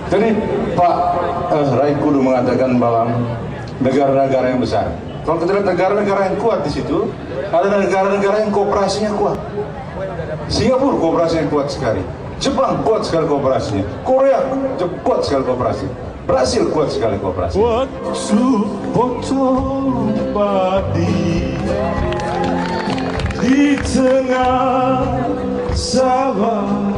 Jadi Pak Raiku dulu mengatakan bahwa negara-negara yang besar, kalau kita lihat negara-negara yang kuat di situ, ada negara-negara yang kooperasinya kuat. Singapura kooperasinya kuat sekali, Jepang kuat sekali kooperasinya, Korea kuat sekali kooperasi, Brasil kuat sekali kooperasi. Waktu potong padi di tengah sawah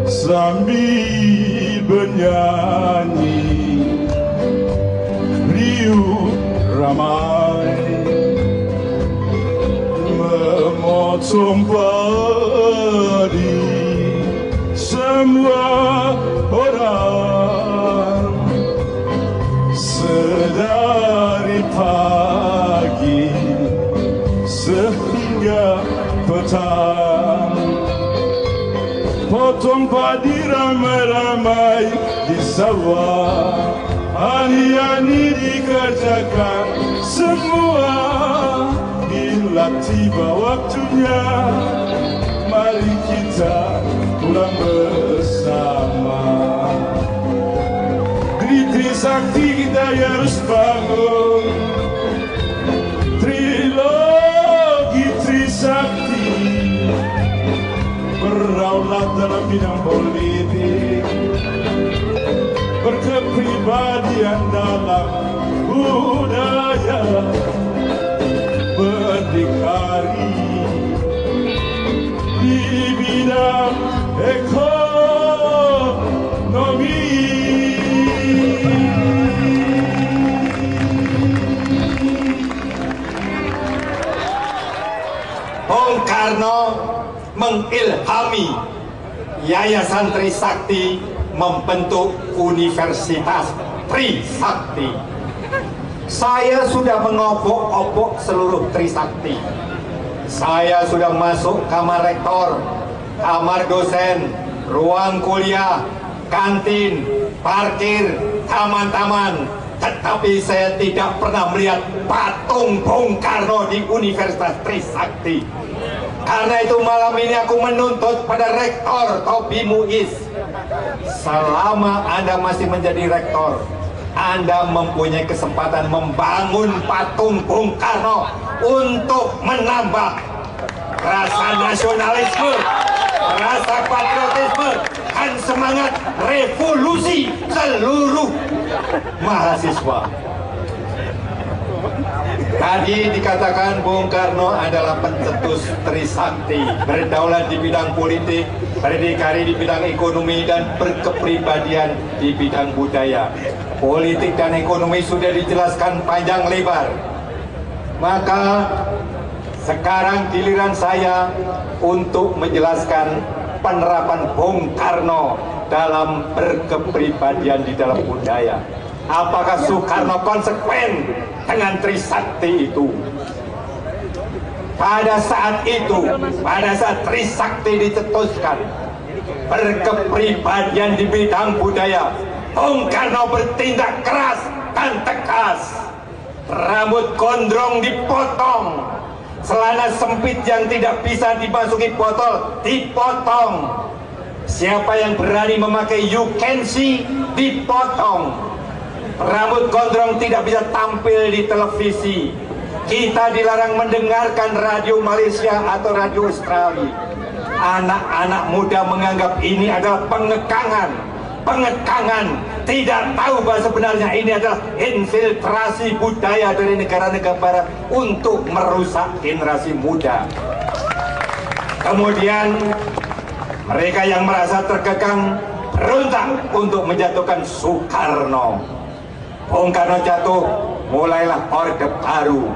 sambil bernyanyi riuh ramai memotong padi semua orang sedari pagi sehingga petang potong padi ramai-ramai di sawah, hari-hari dikerjakan semua. Bila tiba waktunya, mari kita pulang bersama. Trisakti kita harus bangun, trilogi Trisakti berdaulat dalam bidang politik, berkepribadian dalam budaya, berdikari di bidang ekonomi. Bung Karno mengilhami Yayasan Trisakti membentuk Universitas Trisakti. Saya sudah mengobok-obok seluruh Trisakti. Saya sudah masuk kamar rektor, kamar dosen, ruang kuliah, kantin, parkir, taman-taman. Tetapi saya tidak pernah melihat patung Bung Karno di Universitas Trisakti. Karena itu malam ini aku menuntut pada Rektor Tobi Muiz, selama Anda masih menjadi rektor, Anda mempunyai kesempatan membangun patung Bung Karno untuk menambah rasa nasionalisme, rasa patriotisme, dan semangat revolusi seluruh mahasiswa. Tadi dikatakan Bung Karno adalah pencetus Trisakti, berdaulat di bidang politik, berdikari di bidang ekonomi, dan berkepribadian di bidang budaya. Politik dan ekonomi sudah dijelaskan panjang lebar. Maka sekarang giliran saya untuk menjelaskan penerapan Bung Karno dalam berkepribadian di dalam budaya. Apakah Soekarno konsekuen dengan Trisakti itu? Pada saat itu, pada saat Trisakti dicetuskan, berkepribadian di bidang budaya, Bung Karno bertindak keras dan tegas. Rambut gondrong dipotong, celana sempit yang tidak bisa dimasuki botol dipotong. Siapa yang berani memakai you can see dipotong. Rambut gondrong tidak bisa tampil di televisi. Kita dilarang mendengarkan radio Malaysia atau radio Australia. Anak-anak muda menganggap ini adalah pengekangan. Tidak tahu bahwa sebenarnya ini adalah infiltrasi budaya dari negara-negara barat untuk merusak generasi muda. Kemudian mereka yang merasa terkekang berontak untuk menjatuhkan Soekarno. Bung Karno jatuh, mulailah Orde Baru.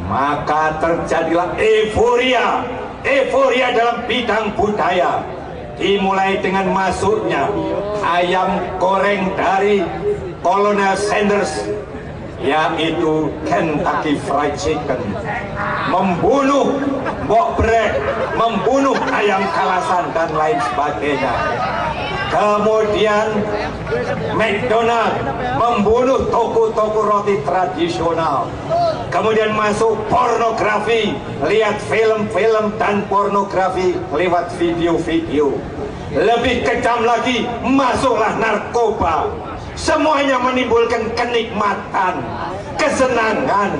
Maka terjadilah euforia dalam bidang budaya. Dimulai dengan masuknya ayam goreng dari Colonel Sanders, yaitu Kentucky Fried Chicken, membunuh Mbok Brek, membunuh ayam kalasan dan lain sebagainya. Kemudian McDonald membunuh toko-toko roti tradisional. Kemudian masuk pornografi, lihat film-film dan pornografi lewat video-video. Lebih kejam lagi, masuklah narkoba. Semuanya menimbulkan kenikmatan, kesenangan.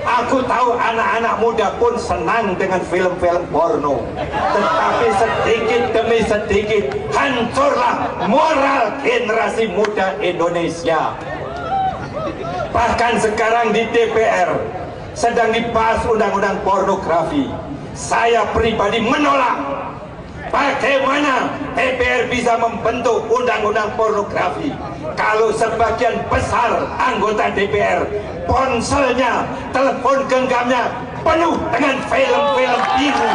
Aku tahu anak-anak muda pun senang dengan film-film porno. Tetapi sedikit demi sedikit hancurlah moral generasi muda Indonesia. Bahkan sekarang di DPR sedang dibahas undang-undang pornografi. Saya pribadi menolak. Bagaimana DPR bisa membentuk undang-undang pornografi kalau sebagian besar anggota DPR ponselnya, telepon genggamnya penuh dengan film-film biru?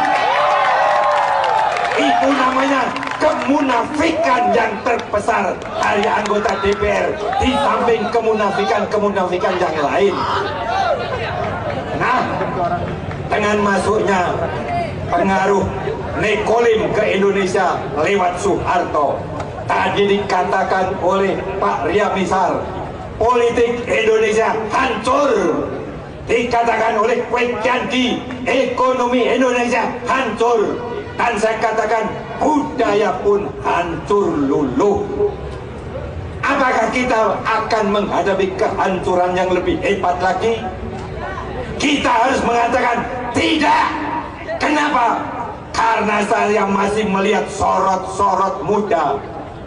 Itu namanya kemunafikan yang terbesar dari anggota DPR, di samping kemunafikan yang lain. Nah, dengan masuknya pengaruh Nekolim ke Indonesia lewat Soeharto, tadi dikatakan oleh Pak Ria Misar, politik Indonesia hancur. Dikatakan oleh Kwekianti, ekonomi Indonesia hancur. Dan saya katakan budaya pun hancur luluh. Apakah kita akan menghadapi kehancuran yang lebih hebat lagi? Kita harus mengatakan tidak. Kenapa? Karena saya masih melihat sorot-sorot muda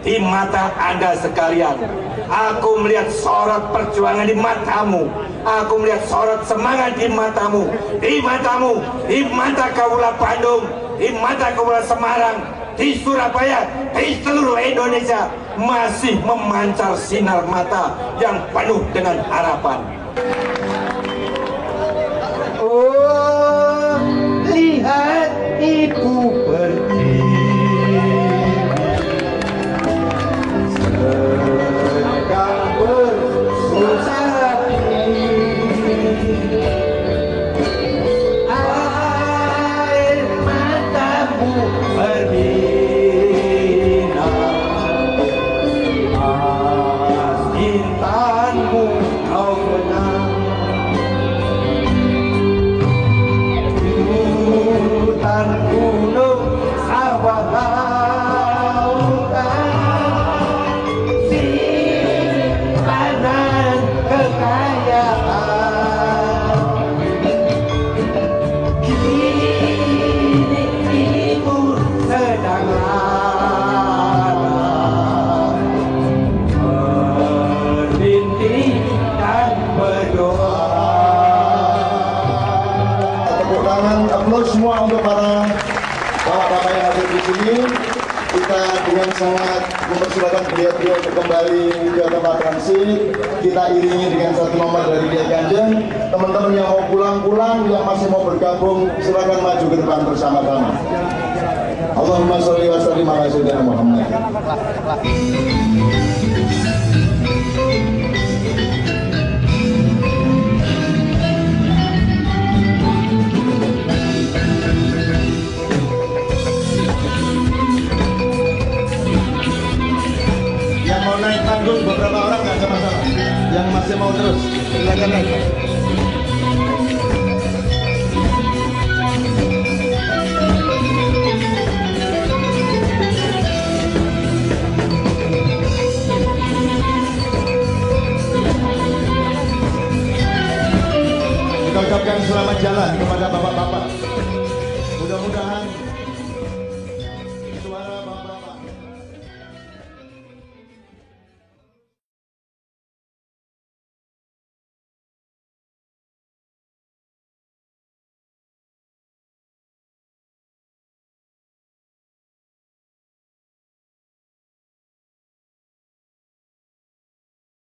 di mata Anda sekalian. Aku melihat sorot perjuangan di matamu. Aku melihat sorot semangat di matamu. Di matamu, di mata Kaula Bandung, di mata Kaula Semarang, di Surabaya, di seluruh Indonesia masih memancar sinar mata yang penuh dengan harapan. Oh, lihat ibu pergi, sedang bersusah hati, air matamu berlinang, intanmu kau kenang. Hutan, gunung, sawah, lautan, simpanan kekayaan. Kini timur sedang lara, merintih dan berdoa. Tepuk tangan, aplaus semua untuk para bapak-bapak yang hadir di sini. Kita dengan sangat mempersilakan beliau-beliau untuk kembali ke tempat transit. Kita iringi dengan satu nomor dari Kiai Kanjeng. Teman-teman yang mau pulang-pulang, yang masih mau bergabung, silakan maju ke depan bersama-sama. Allahumma sholli wa sallim ala sayyidina Muhammad. Yang mau naik panggung beberapa orang nggak ada masalah. Yang masih mau terus, silakan naik. Kita ucapkan selamat jalan.